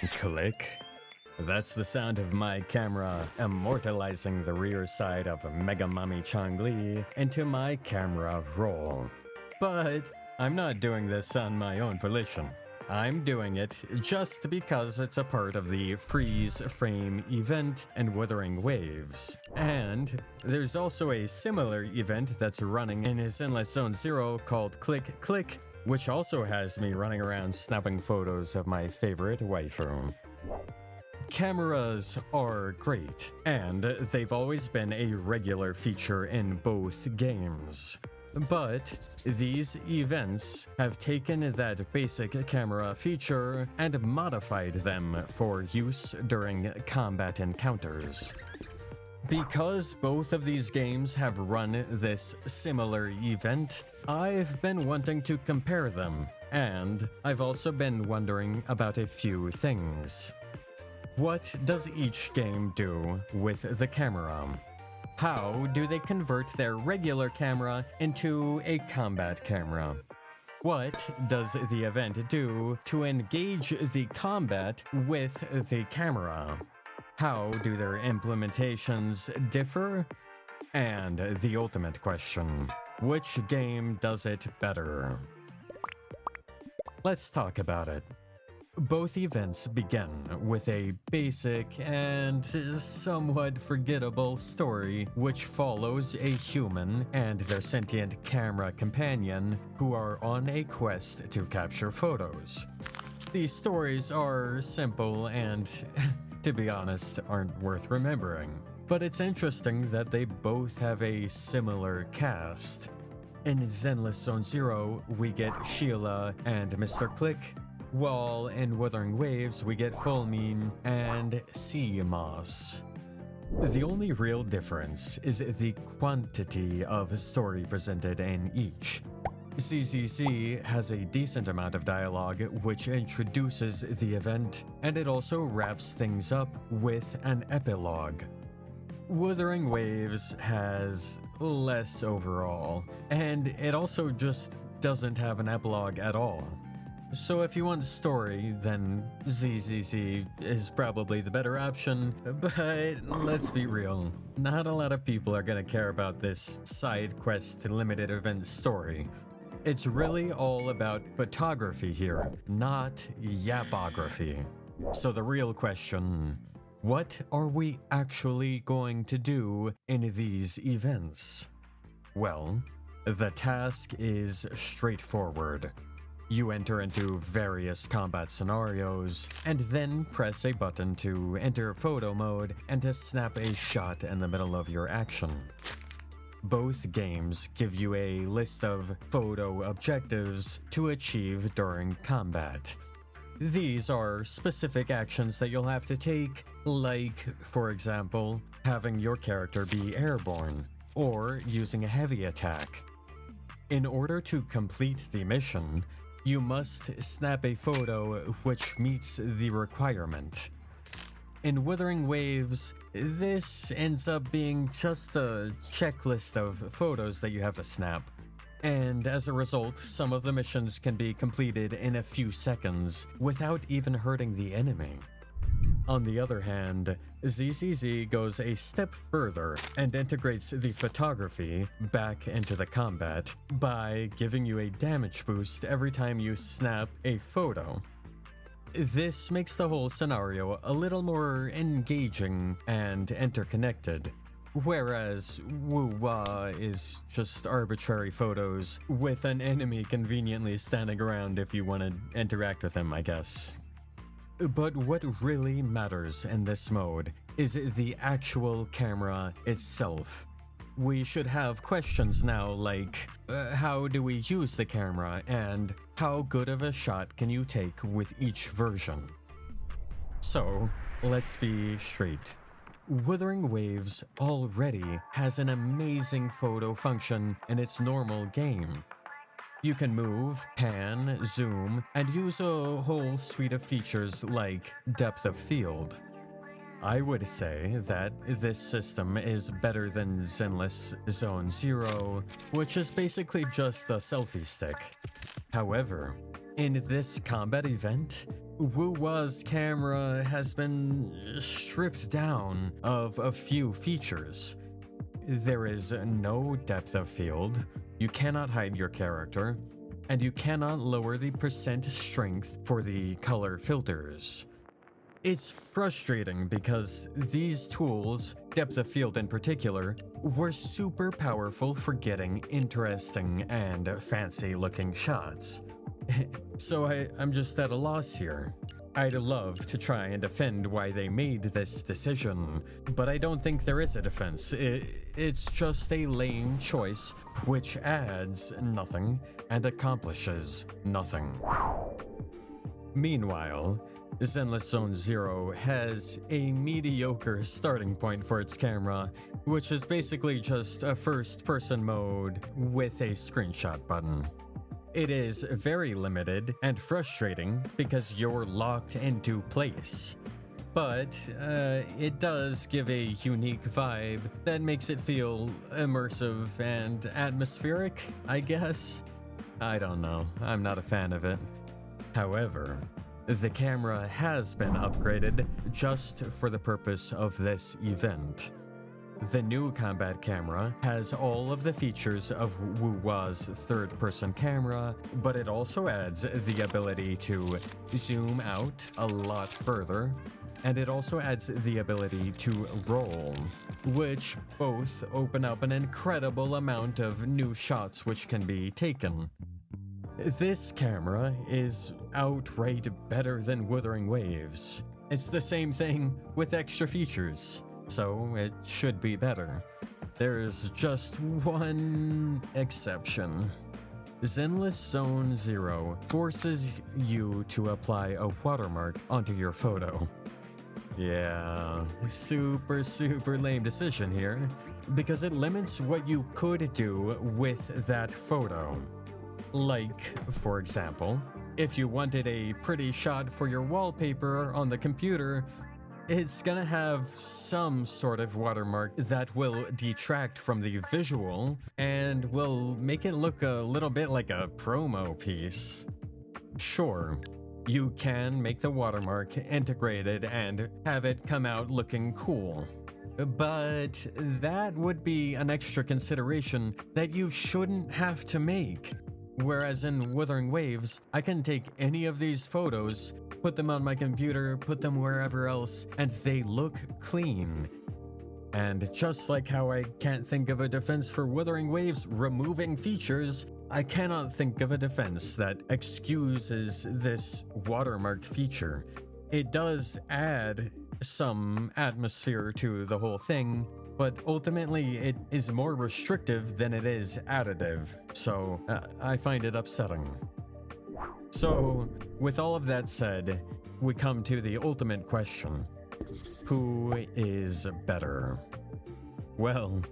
Click. That's the sound of my camera immortalizing the rear side of Mega Mommy Changli into my camera roll. But I'm not doing this on my own volition. I'm doing it just because it's a part of the freeze frame event and Wuthering Waves. And there's also a similar event that's running in Zenless Zone Zero called Click Click, which also has me running around snapping photos of my favorite waifu. Cameras are great, and they've always been a regular feature in both games. But these events have taken that basic camera feature and modified them for use during combat encounters. Because both of these games have run this similar event, I've been wanting to compare them, and I've also been wondering about a few things. What does each game do with the camera? How do they convert their regular camera into a combat camera? What does the event do to engage the combat with the camera? How do their implementations differ? And the ultimate question, which game does it better? Let's talk about it. Both events begin with a basic and somewhat forgettable story which follows a human and their sentient camera companion who are on a quest to capture photos. These stories are simple and, to be honest, aren't worth remembering. But it's interesting that they both have a similar cast. In Zenless Zone Zero, we get Sheila and Mr. Click, while in Wuthering Waves we get Fullmean and Sea Moss. The only real difference is the quantity of story presented in each. ZZZ has a decent amount of dialogue which introduces the event, and it also wraps things up with an epilogue. Wuthering Waves has less overall, and it also just doesn't have an epilogue at all. So if you want story, then ZZZ is probably the better option, but let's be real, not a lot of people are gonna care about this side quest limited event story. It's really all about photography here, not yapography. So the real question, what are we actually going to do in these events? Well, the task is straightforward. You enter into various combat scenarios, and then press a button to enter photo mode and to snap a shot in the middle of your action. Both games give you a list of photo objectives to achieve during combat. These are specific actions that you'll have to take, like, for example, having your character be airborne, or using a heavy attack. In order to complete the mission, you must snap a photo which meets the requirement. In Wuthering Waves, this ends up being just a checklist of photos that you have to snap, and as a result, some of the missions can be completed in a few seconds without even hurting the enemy. On the other hand, ZZZ goes a step further and integrates the photography back into the combat by giving you a damage boost every time you snap a photo. This makes the whole scenario a little more engaging and interconnected, whereas WuWa is just arbitrary photos with an enemy conveniently standing around if you want to interact with him, I guess. But what really matters in this mode is the actual camera itself. We should have questions now like, how do we use the camera, and how good of a shot can you take with each version? So, let's be straight. Wuthering Waves already has an amazing photo function in its normal game. You can move, pan, zoom, and use a whole suite of features like depth of field. I would say that this system is better than Zenless Zone Zero, which is basically just a selfie stick. However, in this combat event, WuWa's camera has been stripped down of a few features. There is no depth of field, you cannot hide your character, and you cannot lower the percent strength for the color filters. It's frustrating because these tools, depth of field in particular, were super powerful for getting interesting and fancy looking shots. So I'm just at a loss here. I'd love to try and defend why they made this decision, but I don't think there is a defense. It's just a lame choice which adds nothing and accomplishes nothing. Meanwhile, Zenless Zone Zero has a mediocre starting point for its camera, which is basically just a first-person mode with a screenshot button. It is very limited and frustrating because you're locked into place. But it does give a unique vibe that makes it feel immersive and atmospheric, I guess. I don't know, I'm not a fan of it. However, the camera has been upgraded just for the purpose of this event. The new combat camera has all of the features of WuWa's third-person camera, but it also adds the ability to zoom out a lot further, and it also adds the ability to roll, which both open up an incredible amount of new shots which can be taken. This camera is outright better than Wuthering Waves. It's the same thing with extra features, so it should be better. There's just one exception. Zenless Zone Zero forces you to apply a watermark onto your photo. Yeah, super lame decision here, because it limits what you could do with that photo. Like, for example, if you wanted a pretty shot for your wallpaper on the computer, it's gonna have some sort of watermark that will detract from the visual and will make it look a little bit like a promo piece. Sure, you can make the watermark integrated and have it come out looking cool, but that would be an extra consideration that you shouldn't have to make. Whereas in Wuthering Waves, I can take any of these photos, put them on my computer, put them wherever else, and they look clean. And just like how I can't think of a defense for Wuthering Waves removing features, I cannot think of a defense that excuses this watermark feature. It does add some atmosphere to the whole thing, but ultimately it is more restrictive than it is additive, so I find it upsetting. So, with all of that said, we come to the ultimate question. Who is better? Well,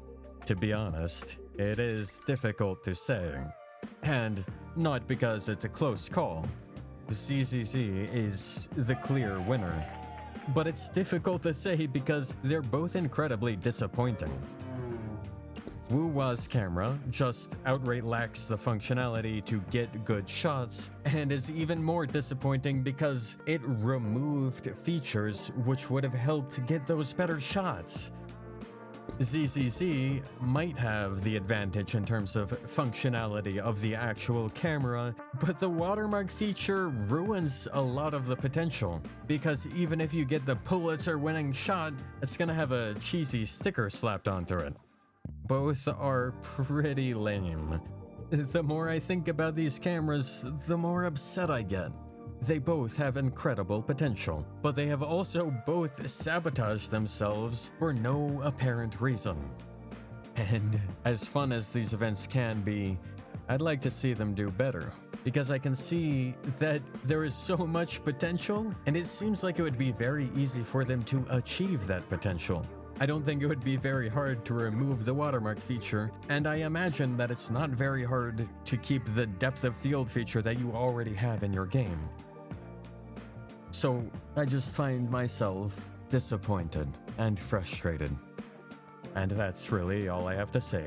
to be honest, it is difficult to say. And not because it's a close call. ZZZ is the clear winner. But it's difficult to say because they're both incredibly disappointing. WuWa's camera just outright lacks the functionality to get good shots, and is even more disappointing because it removed features which would have helped get those better shots. ZZZ might have the advantage in terms of functionality of the actual camera, but the watermark feature ruins a lot of the potential, because even if you get the Pulitzer-winning shot, it's gonna have a cheesy sticker slapped onto it. Both are pretty lame. The more I think about these cameras, the more upset I get. They both have incredible potential, but they have also both sabotaged themselves for no apparent reason. And as fun as these events can be, I'd like to see them do better, because I can see that there is so much potential, and it seems like it would be very easy for them to achieve that potential. I don't think it would be very hard to remove the watermark feature, and I imagine that it's not very hard to keep the depth of field feature that you already have in your game. So I just find myself disappointed and frustrated. And that's really all I have to say.